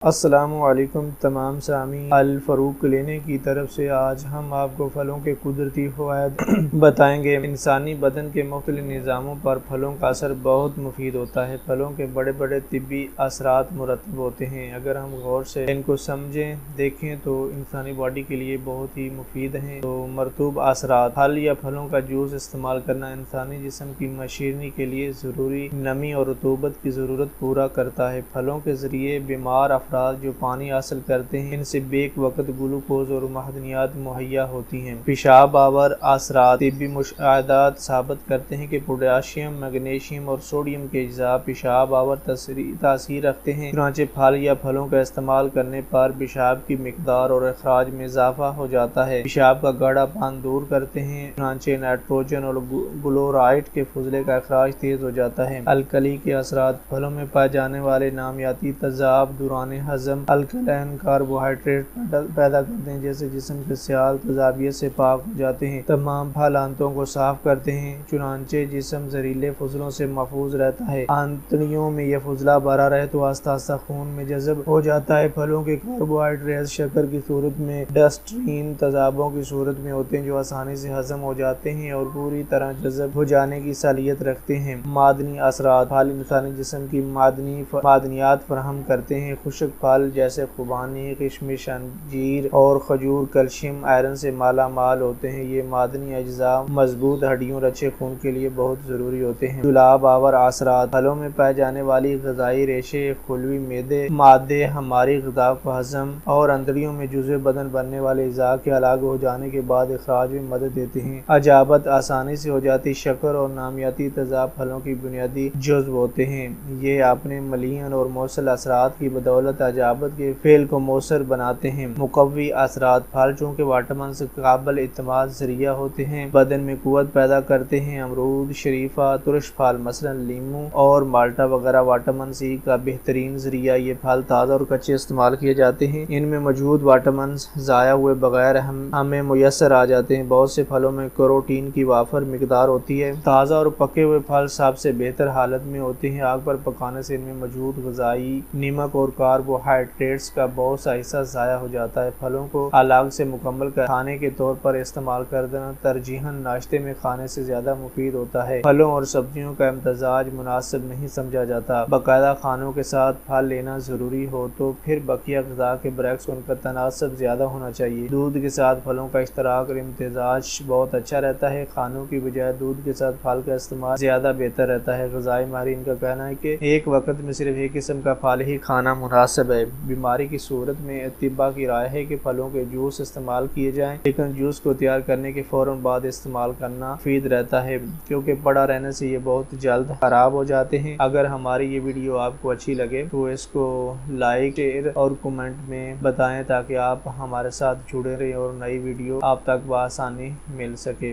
अस्सलामुअलैकुम तमाम सामी अल फ़रूक क्लिनिक की तरफ से आज हम आपको फलों के कुदरती फ़वाइद बताएंगे। इंसानी बदन के मुख्तलिफ निज़ामों पर फलों का असर बहुत मुफीद होता है। फलों के बड़े बड़े तिब्बी असरात मुरतब होते हैं। अगर हम गौर से इनको समझें देखें तो इंसानी बॉडी के लिए बहुत ही मुफीद हैं। तो मरतूब असरात, फल या फलों का जूस इस्तेमाल करना इंसानी जिस्म की मशीनी के लिए ज़रूरी नमी और रतूबत की ज़रूरत पूरा करता है। फलों के ज़रिए बीमार जो पानी हासिल करते हैं इनसे बेक वक्त ग्लूकोज और महदनियात मुहैया होती हैं। पेशाब आवर असरात, तिब्बी मुशाहदात साबित करते हैं कि पोटाशियम, मैग्नीशियम और सोडियम के अज्जा पेशाब आवर तासीर रखते हैं। चुनांचे फल या फलों का इस्तेमाल करने पर पेशाब की मिकदार और अखराज में इजाफा हो जाता है। पेशाब का गाढ़ापन दूर करते हैं। चुनांचे नाइट्रोजन और ग्लोराइड के फुजले का अखराज तेज हो जाता है। अलकली के असरात, फलों में पाए जाने वाले नामियाती तजाब दौरान हजम अल्कलैन कार्बोहाइड्रेट पैदा करते हैं, जैसे जिस्म के सियाल तजाबियत से पाक हो जाते हैं। तमाम फल आंतों को साफ करते हैं, चुनांचे जिस्म जहरीले फजलों से महफूज रहता है। आंतड़ियों में यह फजला भरा रहे तो आस्ता आस्ता खून में जज़ब हो जाता है। फलों के कार्बोहाइड्रेट शक्कर की सूरत में डस्ट्रीन तजाबों की सूरत में होते हैं, जो आसानी से हजम हो जाते हैं और पूरी तरह जज़ब हो जाने की सालियत रखते हैं। मादनी असरात, फल इंसानी जिस्म की मादनियात फराहम करते हैं। खुश्क फल जैसे खुबानी, किशमिश, अंजीर और खजूर कैल्शियम आयरन से माला माल होते हैं। ये मादनी अज्जा मजबूत हड्डियों और अच्छे खून के लिए बहुत ज़रूरी होते हैं। जुलाब आवर असरात, फलों में पाए जाने वाली ग़िज़ाई रेशे खुलवी मादे हमारी ग़िज़ा को हजम और अंतड़ियों में जुज़े बदन बनने वाले अज्जा के अलग हो जाने के बाद अखराज में मदद देते हैं। अजाबत आसानी से हो जाती शक्कर और नामियाती तेज़ाब फलों की बुनियादी जुज़्व होते हैं। ये अपने मलियन और मौसल असरात की बदौलत अजाबत के फेल को मौसर बनाते हैं। मुकव्वी असरात, फल चूँकि वाटमन से काबिल इत्माद ज़रिया होते हैं, बदन में कुव्वत पैदा करते हैं। अमरूद, शरीफा, तुरश फल मसलन लीमू और माल्टा वगैरह वाटमन सी का बेहतरीन ज़रिया। ये फल ताज़ा और कच्चे इस्तेमाल किए जाते हैं। इनमें मौजूद वाटमन ज़ाया हुए बगैर हमें मुयस्सर आ जाते हैं। बहुत से फलों में कैरोटीन की वाफर मिकदार होती है। ताज़ा और पके हुए फल सबसे बेहतर हालत में होते हैं। आग पर पकाने से इनमें मौजूद ग़िज़ाई नमक और कार्बोहाइड्रेट्स का बहुत सा हिस्सा ज़ाया हो जाता है। फलों को अलग से मुकम्मल खाने के तौर पर इस्तेमाल कर देना तरजीहन नाश्ते में खाने से ज़्यादा मुफीद होता है। फलों और सब्जियों का इम्तजाज मुनासिब नहीं समझा जाता। बाकायदा खानों के साथ फल लेना ज़रूरी हो तो फिर बकिया ग़िज़ा के बरक्स उनका तनासब ज़्यादा होना चाहिए। दूध के साथ फलों का इश्तराक और इम्तजाज बहुत अच्छा रहता है। खानों की बजाय दूध के साथ फल का इस्तेमाल ज़्यादा बेहतर रहता है। ग़िज़ाई माहिरीन का कहना है कि एक वक्त में सिर्फ एक किस्म का फल ही खाना मुनासिब है। बीमारी की सूरत में अतिबा की राय है कि फलों के जूस इस्तेमाल किए जाएं, लेकिन जूस को तैयार करने के फ़ौरन बाद इस्तेमाल करना मुफीद रहता है, क्योंकि पड़ा रहने से ये बहुत जल्द खराब हो जाते हैं। अगर हमारी ये वीडियो आपको अच्छी लगे तो इसको लाइक, शेयर और कमेंट में बताएं ताकि आप हमारे साथ जुड़े रहें और नई वीडियो आप तक बआसानी मिल सके।